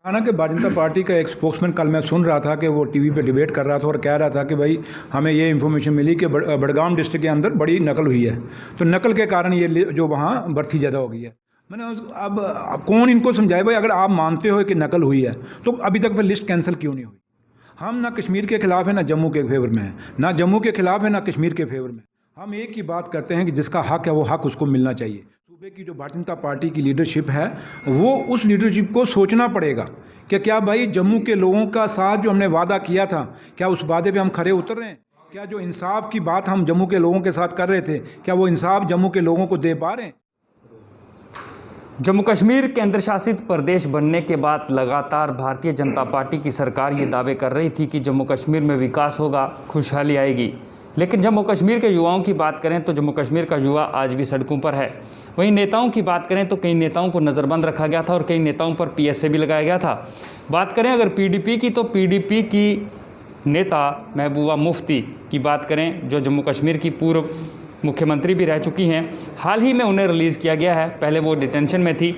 हालांकि भारतीय जनता पार्टी का एक स्पोक्समैन कल मैं सुन रहा था कि वो टीवी पे डिबेट कर रहा था और कह रहा था कि भाई हमें ये इन्फॉर्मेशन मिली कि बड़गाम डिस्ट्रिक्ट के अंदर बड़ी नकल हुई है, तो नकल के कारण ये जो वहाँ बर्फी ज़्यादा हो गई है। मैंने अब कौन इनको समझाए भाई, अगर आप मानते हो कि नकल हुई है तो अभी तक फिर लिस्ट कैंसिल क्यों नहीं हुई? हम ना कश्मीर के खिलाफ है ना जम्मू के फेवर में है, ना जम्मू के खिलाफ है ना कश्मीर के फेवर में। हम एक ही बात करते हैं कि जिसका हक है वो हक उसको मिलना चाहिए। सूबे की जो भारतीय जनता पार्टी की लीडरशिप है वो उस लीडरशिप को सोचना पड़ेगा कि क्या भाई जम्मू के लोगों का साथ जो हमने वादा किया था, क्या उस वादे पे हम खरे उतर रहे हैं? क्या जो इंसाफ की बात हम जम्मू के लोगों के साथ कर रहे थे, क्या वो इंसाफ जम्मू के लोगों को दे पा रहे हैं? जम्मू कश्मीर केंद्र शासित प्रदेश बनने के बाद लगातार भारतीय जनता पार्टी की सरकार ये दावे कर रही थी कि जम्मू कश्मीर में विकास होगा, खुशहाली आएगी। लेकिन जम्मू कश्मीर के युवाओं की बात करें तो जम्मू कश्मीर का युवा आज भी सड़कों पर है। वहीं नेताओं की बात करें तो कई नेताओं को नज़रबंद रखा गया था और कई नेताओं पर PSA भी लगाया गया था। बात करें अगर PDP की, तो PDP की नेता महबूबा मुफ्ती की बात करें, जो जम्मू कश्मीर की पूर्व मुख्यमंत्री भी रह चुकी हैं। हाल ही में उन्हें रिलीज़ किया गया है, पहले वो डिटेंशन में थी।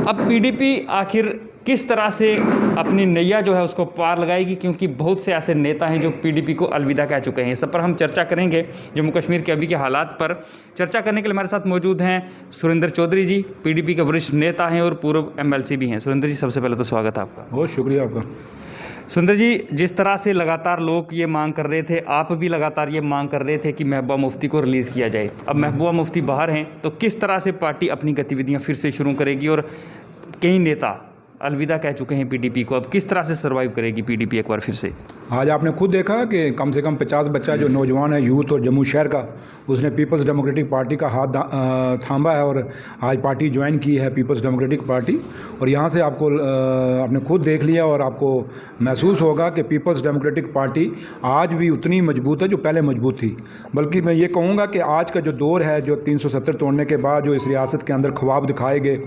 अब PDP आखिर किस तरह से अपनी नैया जो है उसको पार लगाएगी, क्योंकि बहुत से ऐसे नेता हैं जो PDP को अलविदा कह चुके हैं। इस पर हम चर्चा करेंगे। जम्मू कश्मीर के अभी के हालात पर चर्चा करने के लिए हमारे साथ मौजूद हैं सुरेंद्र चौधरी जी, PDP के वरिष्ठ नेता हैं और पूर्व MLC भी हैं। सुरेंद्र जी, सबसे पहले तो स्वागत है आपका। बहुत शुक्रिया आपका। सुरेंद्र जी, जिस तरह से लगातार लोग ये मांग कर रहे थे, आप भी लगातार ये मांग कर रहे थे कि महबूबा मुफ्ती को रिलीज़ किया जाए। अब महबूबा मुफ्ती बाहर हैं, तो किस तरह से पार्टी अपनी गतिविधियां फिर से शुरू करेगी? और कई नेता अलविदा कह चुके हैं PDP को, अब किस तरह से सर्वाइव करेगी PDP एक बार फिर से? आज आपने खुद देखा कि कम से कम 50 बच्चा जो नौजवान है, यूथ और जम्मू शहर का, उसने पीपल्स डेमोक्रेटिक पार्टी का हाथ थामा है और आज पार्टी ज्वाइन की है, पीपल्स डेमोक्रेटिक पार्टी। और यहाँ से आपको आपने खुद देख लिया और आपको महसूस होगा कि पीपल्स डेमोक्रेटिक पार्टी आज भी उतनी मजबूत है जो पहले मजबूत थी। बल्कि मैं ये कहूँगा कि आज का जो दौर है, जो 370 तोड़ने के बाद जो इस रियासत के अंदर ख्वाब दिखाए गए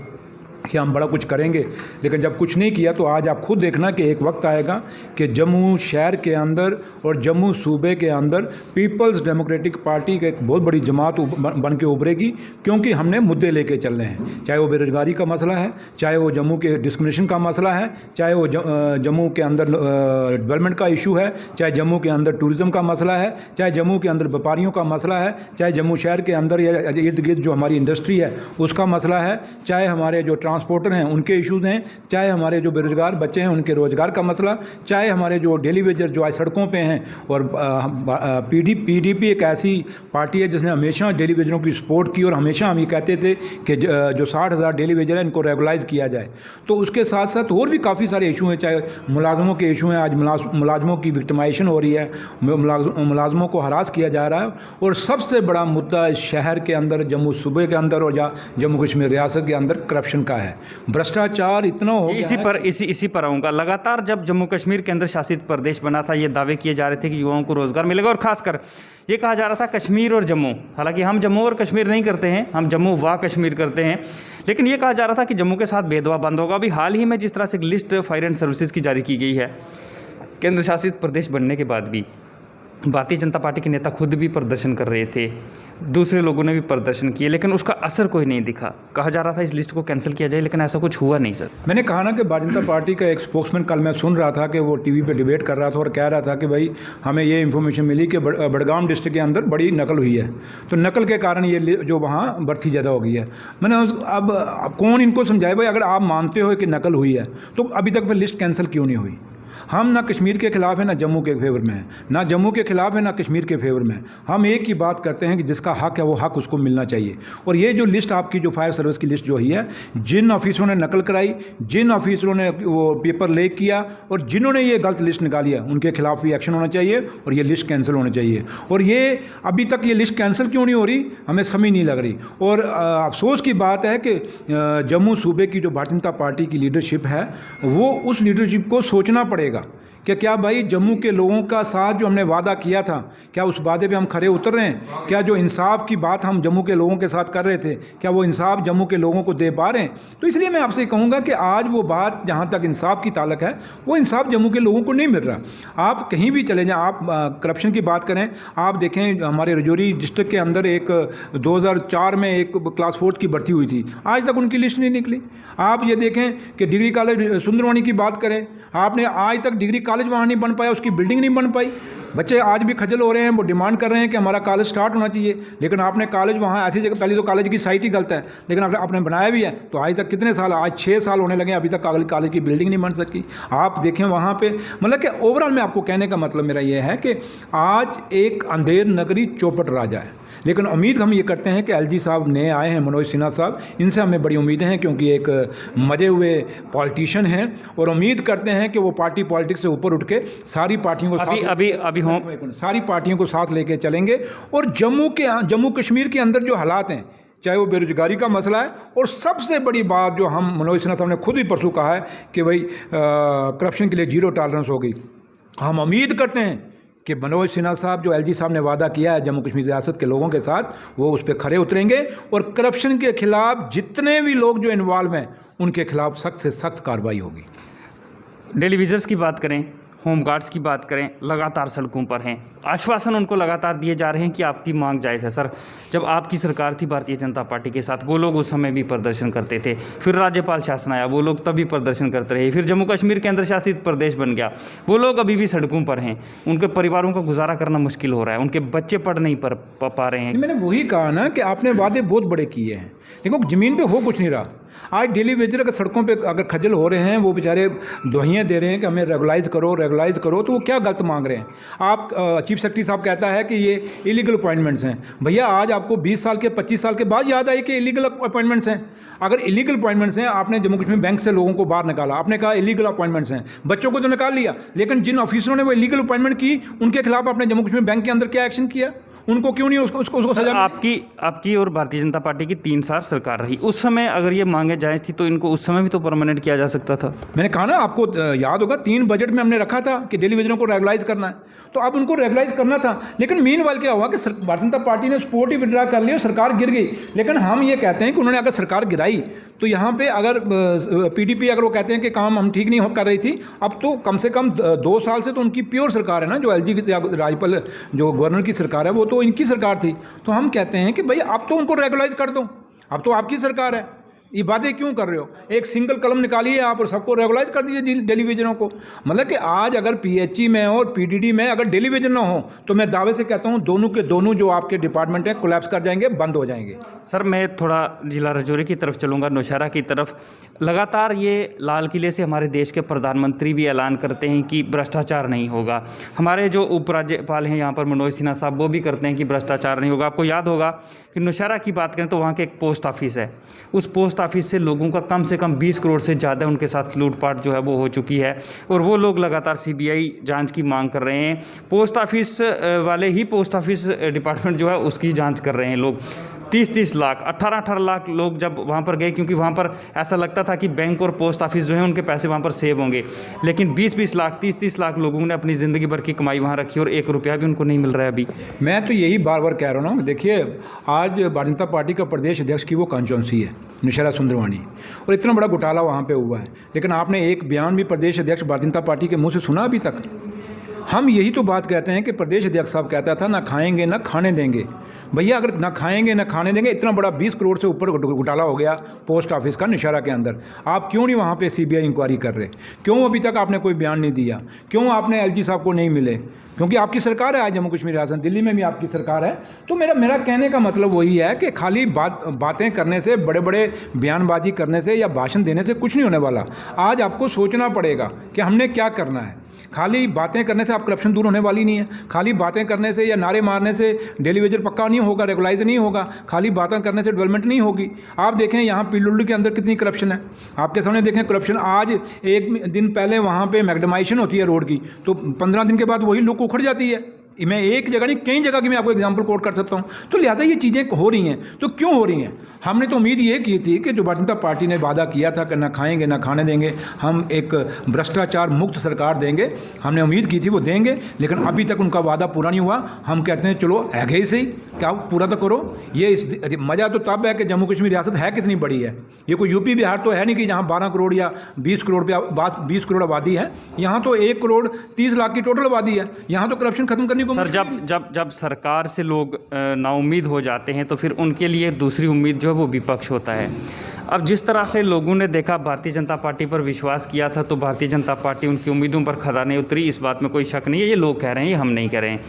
कि हम बड़ा कुछ करेंगे, लेकिन जब कुछ नहीं किया, तो आज आप खुद देखना कि एक वक्त आएगा कि जम्मू शहर के अंदर और जम्मू सूबे के अंदर पीपल्स डेमोक्रेटिक पार्टी का एक बहुत बड़ी जमात बन के उभरेगी, क्योंकि हमने मुद्दे लेके चल रहे हैं। चाहे वो बेरोजगारी का मसला है, चाहे वो जम्मू के डिस्क्रिमिनेशन का मसला है, चाहे वो जम्मू के अंदर डेवलपमेंट का इशू है, चाहे जम्मू के अंदर टूरिज़्म का मसला है, चाहे जम्मू के अंदर व्यापारियों का मसला है, चाहे जम्मू शहर के अंदर या इर्द गिर्द जो हमारी इंडस्ट्री है उसका मसला है, चाहे हमारे जो ट्रांसपोर्टर हैं उनके इश्यूज़ हैं, चाहे हमारे जो बेरोजगार बच्चे हैं उनके रोज़गार का मसला, चाहे हमारे जो डेली वेजर जो आज सड़कों पे हैं। और PDP एक ऐसी पार्टी है जिसने हमेशा डेली वेजरों की सपोर्ट की और हमेशा हम ये कहते थे कि जो 60,000 डेली वेजर हैं इनको रेगुलाइज किया जाए। तो उसके साथ साथ और भी काफ़ी सारे इशू हैं, चाहे मुलाजमों के इशू हैं। आज मुलाजमों की विक्टिमाइजेशन हो रही है, मुलाजमों को हरास किया जा रहा है। और सबसे बड़ा मुद्दा इस शहर के अंदर, जम्मू सूबे के अंदर और जम्मू कश्मीर रियासत के अंदर करप्शन का है। भ्रष्टाचार इतना हो गया है। इसी पर आऊँगा। लगातार जब जम्मू कश्मीर केंद्र शासित प्रदेश बना था, ये दावे किए जा रहे थे कि युवाओं को रोजगार मिलेगा और खासकर ये कहा जा रहा था कश्मीर और जम्मू, हालांकि हम जम्मू और कश्मीर नहीं करते हैं, हम जम्मू व कश्मीर करते हैं, लेकिन ये कहा जा रहा था कि जम्मू के साथ भेदभाव बंद होगा। अभी हाल ही में जिस तरह से लिस्ट फायर एंड सर्विसेज की जारी की गई है, केंद्र शासित प्रदेश बनने के बाद भी भारतीय जनता पार्टी के नेता खुद भी प्रदर्शन कर रहे थे, दूसरे लोगों ने भी प्रदर्शन किए, लेकिन उसका असर कोई नहीं दिखा। कहा जा रहा था इस लिस्ट को कैंसिल किया जाए, लेकिन ऐसा कुछ हुआ नहीं सर। मैंने कहा ना कि भारतीय जनता पार्टी का एक स्पोक्समैन कल मैं सुन रहा था कि वो टीवी पे डिबेट कर रहा था और कह रहा था कि भाई हमें ये इन्फॉर्मेशन मिली कि बड़गाम डिस्ट्रिक्ट के अंदर बड़ी नकल हुई है, तो नकल के कारण ये जो वहाँ बर्फी ज़्यादा हो गई है। मैंने अब कौन इनको समझाए भाई, अगर आप मानते हो कि नकल हुई है तो अभी तक फिर लिस्ट कैंसिल क्यों नहीं हुई? हम ना कश्मीर के खिलाफ है ना जम्मू के फेवर में है, ना जम्मू के खिलाफ है ना कश्मीर के फेवर में है। हम एक ही बात करते हैं कि जिसका हक है वो हक उसको मिलना चाहिए। और ये जो लिस्ट आपकी जो फायर सर्विस की लिस्ट जो हुई है, जिन ऑफिसरों ने नकल कराई, जिन ऑफिसरों ने वो पेपर लीक किया और जिन्होंने ये गलत लिस्ट निकाली है, उनके खिलाफ भी एक्शन होना चाहिए और ये लिस्ट कैंसिल होनी चाहिए। और ये अभी तक ये लिस्ट कैंसिल क्यों नहीं हो रही, हमें समझ नहीं लग रही। और अफसोस की बात है कि जम्मू सूबे की जो भारतीय जनता पार्टी की लीडरशिप है, वो उस लीडरशिप को सोचना पड़ेगा कि क्या भाई जम्मू के लोगों का साथ जो हमने वादा किया था, क्या उस वादे पे हम खरे उतर रहे हैं? क्या जो इंसाफ की बात हम जम्मू के लोगों के साथ कर रहे थे, क्या वो इंसाफ जम्मू के लोगों को दे पा रहे हैं? तो इसलिए मैं आपसे कहूँगा कि आज वो बात जहाँ तक इंसाफ की ताल्लुक है, वो इंसाफ जम्मू के लोगों को नहीं मिल रहा। आप कहीं भी चले जाएँ, आप करप्शन की बात करें, आप देखें हमारे रजौरी डिस्ट्रिक्ट के अंदर एक 2004 में एक क्लास 4 की भर्ती हुई थी, आज तक उनकी लिस्ट नहीं निकली। आप ये देखें कि डिग्री कॉलेज सुंदरवानी की बात करें, आपने आज तक डिग्री कॉलेज वहाँ नहीं बन पाया, उसकी बिल्डिंग नहीं बन पाई। बच्चे आज भी खजल हो रहे हैं, वो डिमांड कर रहे हैं कि हमारा कॉलेज स्टार्ट होना चाहिए, लेकिन आपने कॉलेज वहाँ ऐसी जगह, पहले तो कॉलेज की साइट ही गलत है, लेकिन आपने बनाया भी है, तो आज तक कितने साल, आज 6 साल होने लगे, अभी तक कॉलेज की बिल्डिंग नहीं बन सकी। आप देखें वहाँ पे, मतलब कि ओवरऑल में आपको कहने का मतलब मेरा ये है कि आज एक अंधेर नगरी चौपट राजा है। लेकिन उम्मीद हम ये करते हैं कि एलजी साहब नए आए हैं, मनोज सिन्हा साहब, इनसे हमें बड़ी उम्मीदें हैं, क्योंकि एक मजे हुए पॉलिटिशियन हैं, और उम्मीद करते हैं कि वो पार्टी पॉलिटिक्स से ऊपर उठ के सारी पार्टियों को सारी पार्टियों को साथ लेके चलेंगे। और जम्मू कश्मीर के अंदर जो हालात हैं, चाहे वो बेरोजगारी का मसला है, और सबसे बड़ी बात जो हम मनोज सिन्हा साहब ने खुद ही परसों कहा है कि भाई करप्शन के लिए 0 टॉलरेंस होगी। हम उम्मीद करते हैं कि मनोज सिन्हा साहब जो एलजी साहब ने वादा किया है जम्मू कश्मीर रियासत के लोगों के साथ, वो उस पर खरे उतरेंगे, और करप्शन के खिलाफ जितने भी लोग जो इन्वॉल्व हैं उनके खिलाफ सख्त से सख्त कार्रवाई होगी। डेली विजर्स की बात करें, होमगार्ड्स की बात करें, लगातार सड़कों पर हैं, आश्वासन उनको लगातार दिए जा रहे हैं कि आपकी मांग जायज़ है। सर, जब आपकी सरकार थी भारतीय जनता पार्टी के साथ, वो लोग उस समय भी प्रदर्शन करते थे, फिर राज्यपाल शासन आया, वो लोग तभी प्रदर्शन करते रहे, फिर जम्मू कश्मीर केंद्र शासित प्रदेश बन गया, वो लोग अभी भी सड़कों पर हैं, उनके परिवारों का गुजारा करना मुश्किल हो रहा है, उनके बच्चे पढ़ नहीं पा रहे हैं। मैंने वही कहा ना कि आपने वादे बहुत बड़े किए हैं, लेकिन ज़मीन पे हो कुछ नहीं रहा। आज डेली वेजर अगर सड़कों पे अगर खजल हो रहे हैं, वो बेचारे दुआएं दे रहे हैं कि हमें रेगुलाइज़ करो, तो वो क्या गलत मांग रहे हैं? आप चीफ सेक्रेटरी साहब कहता है कि ये इलीगल अपॉइंटमेंट्स हैं। भैया आज आपको 20 साल के 25 साल के बाद याद आई कि इलीगल अपॉइंटमेंट्स हैं। अगर इलीगल अपॉइंटमेंट्स हैं, आपने जम्मू कश्मीर बैंक से लोगों को बाहर निकाला, आपने कहा इलीगल अपॉइंटमेंट्स हैं, बच्चों को तो निकाल लिया, लेकिन जिन ऑफिसरों ने वो इलीगल अपॉइंटमेंट की, उनके खिलाफ आपने जम्मू कश्मीर बैंक के अंदर क्या एक्शन किया? उनको क्यों नहीं उसको सजा? आपकी और भारतीय जनता पार्टी की 3 साल सरकार रही, उस समय अगर ये मांगे जायज़ थी तो इनको उस समय भी तो परमानेंट किया जा सकता था। मैंने कहा ना, आपको याद होगा 3 बजट में हमने रखा था कि डेली वेजरों को रेगुलाइज करना है, तो अब उनको रेगुलाइज करना था। लेकिन मीनवाइल क्या हुआ कि भारतीय जनता पार्टी ने सपोर्ट ही विड्रा कर लिया और सरकार गिर गई। लेकिन हम ये कहते हैं कि उन्होंने अगर सरकार गिराई, तो यहाँ पे अगर पीडीपी अगर वो कहते हैं कि काम हम ठीक नहीं कर रही थी, अब तो कम से कम 2 साल से तो उनकी प्योर सरकार है ना, जो एलजी की राज्यपाल जो गवर्नर की सरकार है, वो तो इनकी सरकार थी। तो हम कहते हैं कि भाई अब तो उनको रेगुलाइज कर दो, अब तो आपकी सरकार है, ये बातें क्यों कर रहे हो? एक सिंगल कलम निकालिए आप और सबको रेगुलाइज कर दीजिए डेली वेजरों को। मतलब कि आज अगर पीएचई में और पीडीडी में अगर डेली वेजर ना हो, तो मैं दावे से कहता हूं दोनों के दोनों जो आपके डिपार्टमेंट हैं कोलैप्स कर जाएंगे, बंद हो जाएंगे। सर, मैं थोड़ा जिला रजौरी की तरफ चलूँगा, नौशहरा की तरफ। लगातार ये लाल किले से हमारे देश के प्रधानमंत्री भी ऐलान करते हैं कि भ्रष्टाचार नहीं होगा। हमारे जो उपराज्यपाल हैं यहाँ पर मनोज सिन्हा साहब, वो भी करते हैं कि भ्रष्टाचार नहीं होगा। आपको याद होगा कि नौशहरा की बात करें तो वहाँ के एक पोस्ट ऑफिस है, उस पोस्ट ऑफिस से लोगों का कम से कम 20 करोड़ से ज़्यादा उनके साथ लूटपाट जो है वो हो चुकी है, और वो लोग लगातार सीबीआई जांच की मांग कर रहे हैं। पोस्ट ऑफिस वाले ही पोस्ट ऑफिस डिपार्टमेंट जो है उसकी जांच कर रहे हैं लोग। 30-30 लाख 18-18 लाख लोग जब वहाँ पर गए, क्योंकि वहाँ पर ऐसा लगता था कि बैंक और पोस्ट ऑफिस जो है उनके पैसे वहाँ पर सेव होंगे, लेकिन 20-20 लाख 30-30 लाख लोगों ने अपनी ज़िंदगी भर की कमाई वहाँ रखी और 1 रुपया भी उनको नहीं मिल रहा है अभी। मैं तो यही बार बार कह रहा हूँ, देखिए आज भारतीय जनता पार्टी का प्रदेश अध्यक्ष की वो कॉन्स्टिट्यूंसी है नौशहरा सुंदरवानी, और इतना बड़ा घोटाला वहाँ पे हुआ है, लेकिन आपने एक बयान भी प्रदेश अध्यक्ष भारतीय जनता पार्टी के मुंह से सुना अभी तक? हम यही तो बात कहते हैं कि प्रदेश अध्यक्ष साहब कहता था ना खाएंगे ना खाने देंगे। भैया अगर ना खाएंगे ना खाने देंगे, इतना बड़ा 20 करोड़ से ऊपर घोटाला हो गया पोस्ट ऑफिस का नौशहरा के अंदर, आप क्यों नहीं वहाँ पे सीबीआई इंक्वायरी कर रहे? क्यों अभी तक आपने कोई बयान नहीं दिया? क्यों आपने एलजी साहब को नहीं मिले? क्योंकि आपकी सरकार है आज जम्मू कश्मीर रियासत, दिल्ली में भी आपकी सरकार है। तो मेरा कहने का मतलब वही है कि खाली बातें करने से, बड़े बड़े बयानबाजी करने से या भाषण देने से कुछ नहीं होने वाला। आज आपको सोचना पड़ेगा कि हमने क्या करना है। खाली बातें करने से आप करप्शन दूर होने वाली नहीं है। खाली बातें करने से या नारे मारने से डेली वेजर पक्का नहीं होगा, रेगुलाइज नहीं होगा। खाली बातें करने से डेवलपमेंट नहीं होगी। आप देखें यहाँ पीडब्ल्यूडी के अंदर कितनी करप्शन है, आपके सामने देखें करप्शन। आज एक दिन पहले वहाँ पे मैग्डमाइजेशन होती है रोड की, तो 15 दिन के बाद वही लुक उखड़ जाती है। मैं एक जगह नहीं कई जगह की मैं आपको एग्जांपल कोट कर सकता हूं। तो लिहाजा ये चीज़ें हो रही हैं। तो क्यों हो रही हैं? हमने तो उम्मीद ये की थी कि जो भारतीय जनता पार्टी ने वादा किया था कि ना खाएंगे ना खाने देंगे, हम एक भ्रष्टाचार मुक्त सरकार देंगे, हमने उम्मीद की थी वो देंगे, लेकिन अभी तक उनका वादा पूरा नहीं हुआ। हम कहते हैं चलो है गई सही, क्या पूरा तो करो। ये मज़ा तो तब है कि जम्मू कश्मीर रियासत है कितनी बड़ी है। ये कोई यूपी बिहार तो है नहीं कि जहाँ 12 करोड़ या 20 करोड़ पे 20 करोड़ आबादी है। यहाँ तो 1 करोड़ 30 लाख की टोटल आबादी है। यहाँ तो करप्शन खत्म करने को सर जब सरकार से लोग नाउम्मीद हो जाते हैं तो फिर उनके लिए दूसरी उम्मीद जो है वो विपक्ष होता है। अब जिस तरह से लोगों ने देखा भारतीय जनता पार्टी पर विश्वास किया था तो भारतीय जनता पार्टी उनकी उम्मीदों पर खरा नहीं उतरी, इस बात में कोई शक नहीं है। ये लोग कह रहे हैं, ये हम नहीं कह रहे हैं।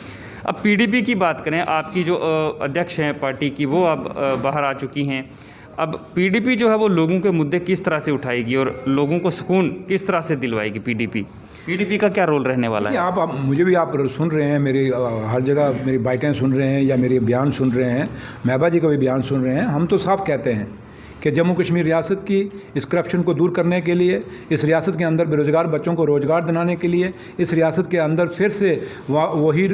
अब पीडीपी की बात करें, आपकी जो अध्यक्ष हैं पार्टी की वो अब बाहर आ चुकी हैं। अब पीडीपी जो है वो लोगों के मुद्दे किस तरह से उठाएगी और लोगों को सुकून किस तरह से दिलवाएगी? पीडीपी का क्या रोल रहने वाला है? आप मुझे भी आप सुन रहे हैं, मेरी हर जगह मेरी बाइटें सुन रहे हैं या मेरे बयान सुन रहे हैं, महबा जी का भी बयान सुन रहे हैं। हम तो साफ कहते हैं कि जम्मू कश्मीर रियासत की इस करप्शन को दूर करने के लिए, इस रियासत के अंदर बेरोज़गार बच्चों को रोज़गार दिलाने के लिए, इस रियासत के अंदर फिर से वही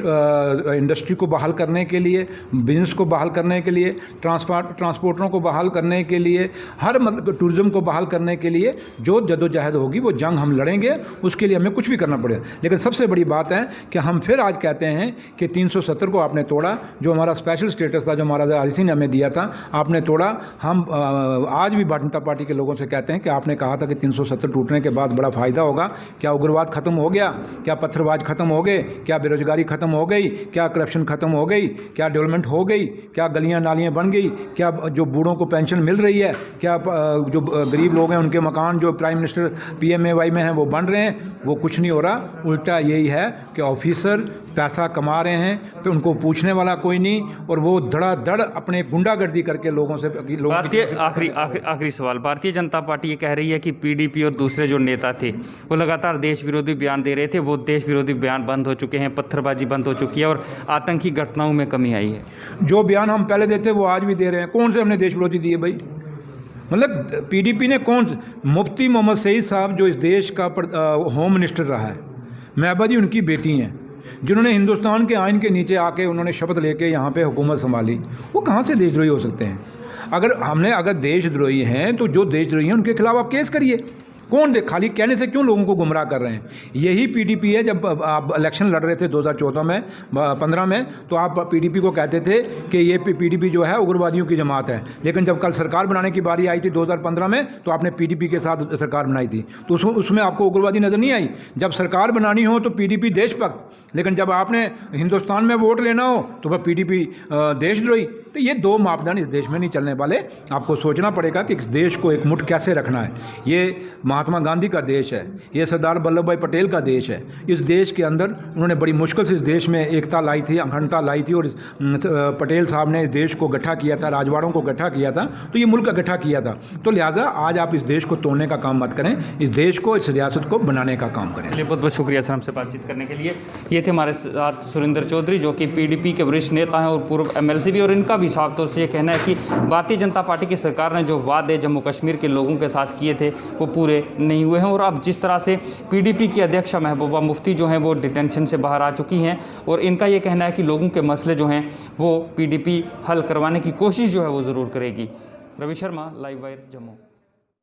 इंडस्ट्री को बहाल करने के लिए, बिजनेस को बहाल करने के लिए, ट्रांसपोर्टरों को बहाल करने के लिए, हर मतलब टूरिज़्म को बहाल करने के लिए जो जदोजहद होगी वो जंग हम लड़ेंगे, उसके लिए हमें कुछ भी करना पड़ेगा। लेकिन सबसे बड़ी बात है कि हम फिर आज कहते हैं कि 370 को आपने तोड़ा, जो हमारा स्पेशल स्टेटस था, जो महाराजा हरि सिंह ने हमें दिया था, आपने तोड़ा। हम आज भी भारतीय जनता पार्टी के लोगों से कहते हैं कि आपने कहा था कि 370 टूटने के बाद बड़ा फ़ायदा होगा। क्या उग्रवाद खत्म हो गया? क्या पत्थरबाज खत्म हो गए? क्या बेरोजगारी खत्म हो गई? क्या करप्शन खत्म हो गई? क्या डेवलपमेंट हो गई? क्या गलियां नालियां बन गई? क्या जो बूढ़ों को पेंशन मिल रही है? क्या जो गरीब लोग हैं उनके मकान जो प्राइम मिनिस्टर PMAY में हैं वो बन रहे हैं? वो कुछ नहीं हो रहा। उल्टा यही है कि ऑफिसर पैसा कमा रहे हैं तो उनको पूछने वाला कोई नहीं, और वो धड़ाधड़ अपने गुंडागर्दी करके लोगों से आखिरी सवाल, भारतीय जनता पार्टी ये कह रही है कि पीडीपी और दूसरे जो नेता थे वो लगातार देश विरोधी बयान दे रहे थे, वो देश विरोधी बयान बंद हो चुके हैं, पत्थरबाजी बंद हो चुकी है और आतंकी घटनाओं में कमी आई है। जो बयान हम पहले देते वो आज भी दे रहे हैं। कौन से हमने देश विरोधी दिए भाई? मतलब पीडीपी ने कौन? मुफ्ती मोहम्मद सईद साहब जो इस देश का होम मिनिस्टर रहा है, महबा जी उनकी बेटी हैं, जिन्होंने हिंदुस्तान के आइन के नीचे आके उन्होंने शपथ लेके यहाँ पे हुकूमत संभाली, वो कहाँ से देशद्रोही हो सकते हैं? अगर देशद्रोही हैं तो जो देशद्रोही हैं उनके खिलाफ आप केस करिए। कौन दे खाली कहने से क्यों लोगों को गुमराह कर रहे हैं? यही पीडीपी है। जब आप इलेक्शन लड़ रहे थे 2014 में 15 में, तो आप पीडीपी को कहते थे कि ये पीडीपी जो है उग्रवादियों की जमात है। लेकिन जब कल सरकार बनाने की बारी आई थी 2015 में, तो आपने पीडीपी के साथ सरकार बनाई थी, तो उसमें आपको उग्रवादी नज़र नहीं आई। जब सरकार बनानी हो तो पीडीपी देशभक्त, लेकिन जब आपने हिंदुस्तान में वोट लेना हो तो वह पीडीपी देशद्रोही। तो ये दो मापदंड इस देश में नहीं चलने वाले। आपको सोचना पड़ेगा कि इस देश को एक मुठ कैसे रखना है। ये महात्मा गांधी का देश है, ये सरदार वल्लभ भाई पटेल का देश है। इस देश के अंदर उन्होंने बड़ी मुश्किल से इस देश में एकता लाई थी, अखंडता लाई थी, और पटेल साहब ने इस देश को गठा किया था, राजवाड़ों को गठा किया था, तो ये मुल्क का गठा किया था। तो लिहाजा आज आप इस देश को तोड़ने का काम मत करें, इस देश को, इस रियासत को बनाने का काम करें। बहुत बहुत शुक्रिया सर हमसे बातचीत करने के लिए। ये थे हमारे साथ सुरेंद्र चौधरी, जो कि पीडीपी के वरिष्ठ नेता हैं और पूर्व MLC भी, और इनका भी साफ तौर से ये कहना है कि भारतीय जनता पार्टी की सरकार ने जो वादे जम्मू कश्मीर के लोगों के साथ किए थे वो पूरे नहीं हुए हैं। और अब जिस तरह से पीडीपी की अध्यक्षा महबूबा मुफ्ती जो हैं वो डिटेंशन से बाहर आ चुकी हैं, और इनका ये कहना है कि लोगों के मसले जो हैं वो पीडीपी हल करवाने की कोशिश जो है वो ज़रूर करेगी। Ravi Sharma, live wire, Jammu.